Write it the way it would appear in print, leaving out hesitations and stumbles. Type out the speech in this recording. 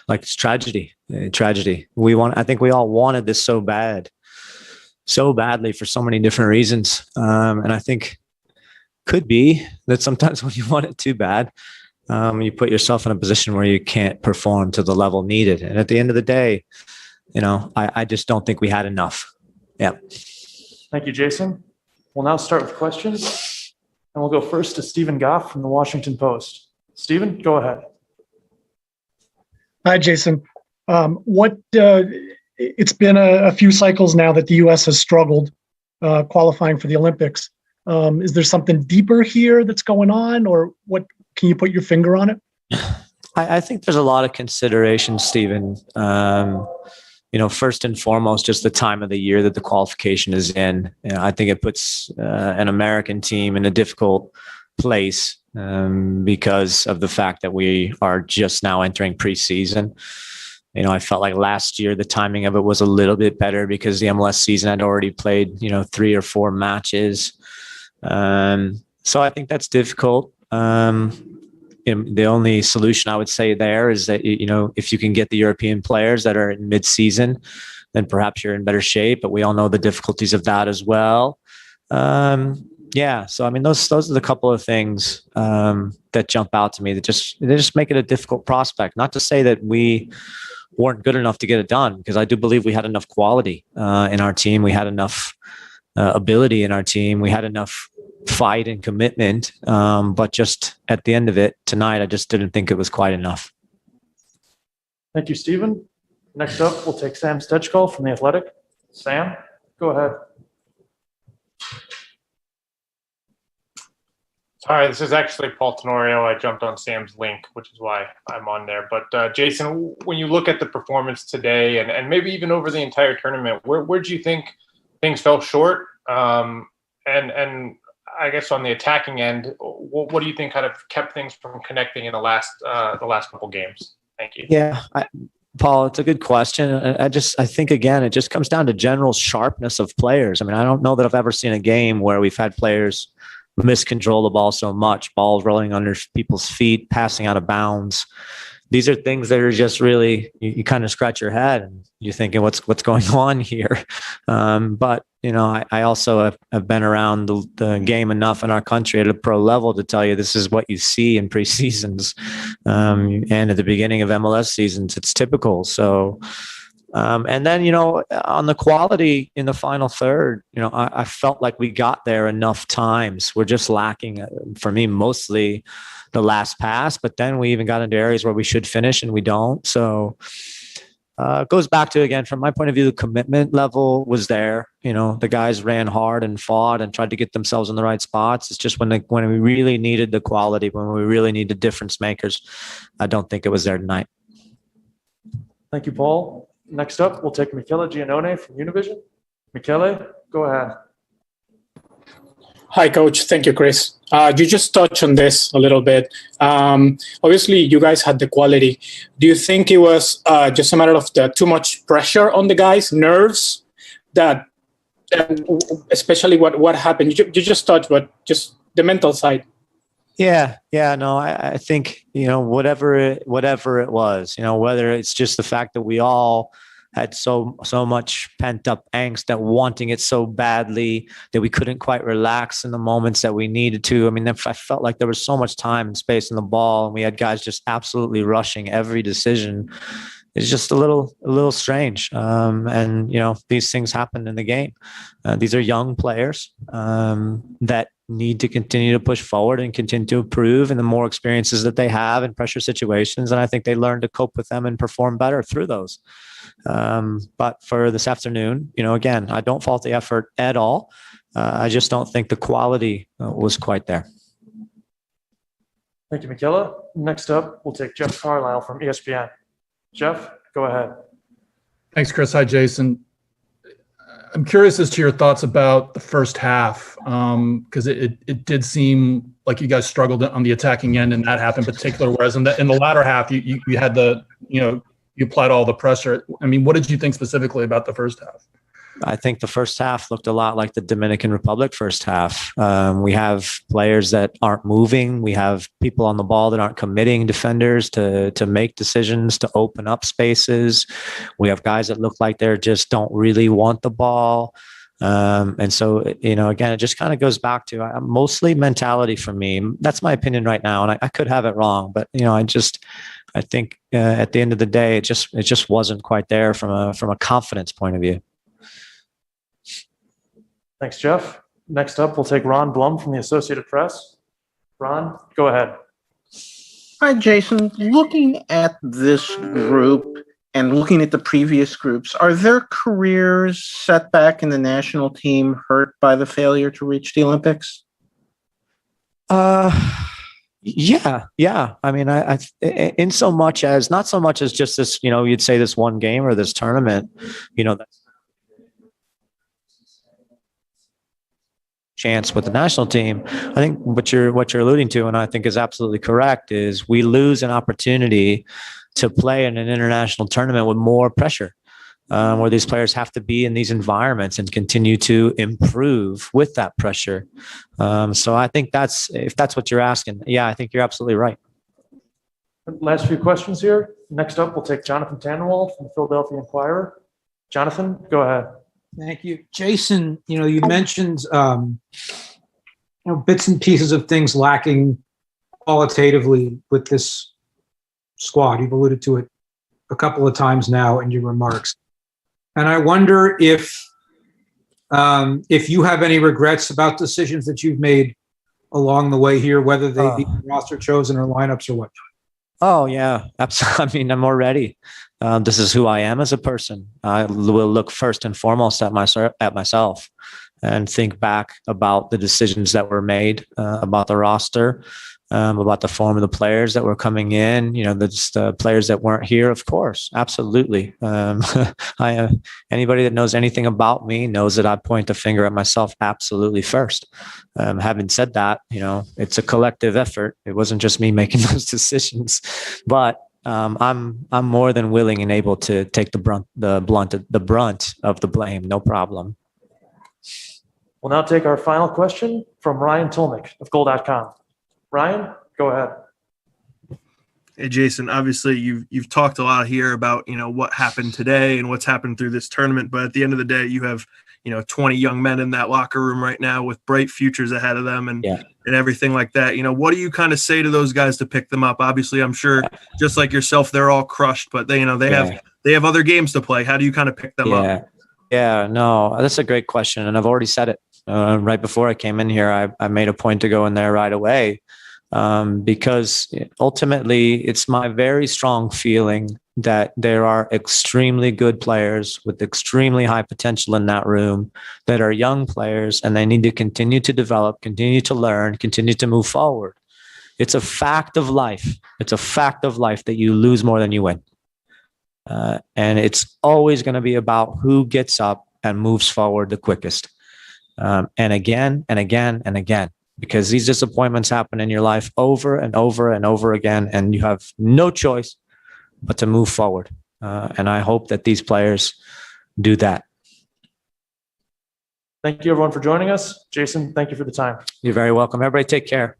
like it's tragedy. Tragedy. I think we all wanted this so badly for so many different reasons. And I think could be that sometimes when you want it too bad, you put yourself in a position where you can't perform to the level needed. And at the end of the day, I just don't think we had enough. Yeah. Thank you, Jason. We'll now start with questions, and we'll go first to Stephen Goff from the Washington Post. Stephen, go ahead. Hi, Jason. It's been a few cycles now that the U.S. has struggled qualifying for the Olympics. Is there something deeper here that's going on, or what? Can you put your finger on it? I think there's a lot of consideration, Stephen. First and foremost, just the time of the year that the qualification is in. I think it puts an American team in a difficult place because of the fact that we are just now entering preseason. I felt like last year the timing of it was a little bit better because the MLS season had already played, 3 or 4 matches. So I think that's difficult. The only solution I would say there is that, if you can get the European players that are in mid-season, then perhaps you're in better shape. But we all know the difficulties of that as well. So I mean, those are the couple of things that jump out to me that just make it a difficult prospect. Not to say that we weren't good enough to get it done, because I do believe we had enough quality in our team. We had enough ability in our team. We had enough fight and commitment, but just at the end of it tonight, I just didn't think it was quite enough. Thank you, Stephen. Next up, we'll take Sam Stechkol from The Athletic. Sam, go ahead. Hi, this is actually Paul Tenorio. I jumped on Sam's link, which is why I'm on there. But Jason, when you look at the performance today and maybe even over the entire tournament, where do you think things fell short? And I guess on the attacking end, what do you think kind of kept things from connecting in the last couple games? Thank you. Yeah, Paul, it's a good question. I think, again, it just comes down to general sharpness of players. I mean, I don't know that I've ever seen a game where we've had players miscontrol the ball so much, balls rolling under people's feet, passing out of bounds. These are things that are just really, you kind of scratch your head and you're thinking, what's going on here? But, I also have been around the game enough in our country at a pro level to tell you this is what you see in preseasons. And at the beginning of MLS seasons, it's typical. So, and then, on the quality in the final third, I felt like we got there enough times. We're just lacking, for me, mostly the last pass, but then we even got into areas where we should finish and we don't. So it goes back to, again, from my point of view, the commitment level was there. The guys ran hard and fought and tried to get themselves in the right spots. It's just when we really needed the quality, when we really needed difference makers, I don't think it was there tonight. Thank you, Paul. Next up, we'll take Michele Giannone from Univision. Michele, go ahead. Hi, Coach. Thank you, Chris. You just touched on this a little bit. Obviously, you guys had the quality. Do you think it was just a matter of too much pressure on the guys' nerves? That especially what happened? You just touched, but just the mental side. Yeah. No, I think, whatever it was, whether it's just the fact that we all had so much pent up angst at wanting it so badly that we couldn't quite relax in the moments that we needed to. I mean, I felt like there was so much time and space in the ball, and we had guys just absolutely rushing every decision. It's just a little strange. And, these things happen in the game. These are young players that need to continue to push forward and continue to improve, and the more experiences that they have in pressure situations, and I think they learn to cope with them and perform better through those. But for this afternoon, again, I don't fault the effort at all. I just don't think the quality was quite there. Thank you, Michele. Next up, we'll take Jeff Carlisle from ESPN. Jeff, go ahead. Thanks, Chris. Hi, Jason. I'm curious as to your thoughts about the first half, because it did seem like you guys struggled on the attacking end, and that happened in particular. Whereas in the latter half, you had you applied all the pressure. I mean, what did you think specifically about the first half? I think the first half looked a lot like the Dominican Republic first half. We have players that aren't moving. We have people on the ball that aren't committing, defenders to make decisions, to open up spaces. We have guys that look like they just don't really want the ball. And so, again, it just kind of goes back to mostly mentality for me. That's my opinion right now. And I could have it wrong, but, I think at the end of the day, it just wasn't quite there from a confidence point of view. Thanks, Jeff. Next up, we'll take Ron Blum from the Associated Press. Ron, go ahead. Hi, Jason. Looking at this group and looking at the previous groups, are their careers set back in the national team hurt by the failure to reach the Olympics? Yeah. I mean, I in so much as not so much as just this, you'd say this one game or this tournament, that's chance with the national team. I think what you're alluding to, and I think is absolutely correct, is we lose an opportunity to play in an international tournament with more pressure, where these players have to be in these environments and continue to improve with that pressure. So I think if that's what you're asking, yeah, I think you're absolutely right. Last few questions here. Next up, we'll take Jonathan Tannenwald from the Philadelphia Inquirer. Jonathan, go ahead. Thank you. Jason, you mentioned bits and pieces of things lacking qualitatively with this squad. You've alluded to it a couple of times now in your remarks. And I wonder if you have any regrets about decisions that you've made along the way here, whether they be roster chosen or lineups or what. Oh, yeah, absolutely. I mean, I'm already. This is who I am as a person. I will look first and foremost at myself and think back about the decisions that were made, about the roster, about the form of the players that were coming in, the players that weren't here, of course. Absolutely. Anybody that knows anything about me knows that I point the finger at myself absolutely first. Having said that, it's a collective effort. It wasn't just me making those decisions, but I'm more than willing and able to take the brunt of the blame. No problem. We'll now take our final question from Ryan Tulnick of Goal.com. Ryan, go ahead. Hey, Jason, obviously you've talked a lot here about, what happened today and what's happened through this tournament. But at the end of the day, you have, 20 young men in that locker room right now with bright futures ahead of them and everything like that. What do you kind of say to those guys to pick them up? Obviously, I'm sure just like yourself, they're all crushed, but they have other games to play. How do you kind of pick them up? Yeah, no, that's a great question. And I've already said it right before I came in here. I made a point to go in there right away. Because ultimately it's my very strong feeling that there are extremely good players with extremely high potential in that room that are young players, and they need to continue to develop, continue to learn, continue to move forward. It's a fact of life. It's a fact of life that you lose more than you win. And it's always going to be about who gets up and moves forward the quickest. And again and again and again. Because these disappointments happen in your life over and over and over again, and you have no choice but to move forward. And I hope that these players do that. Thank you, everyone, for joining us. Jason, thank you for the time. You're very welcome. Everybody take care.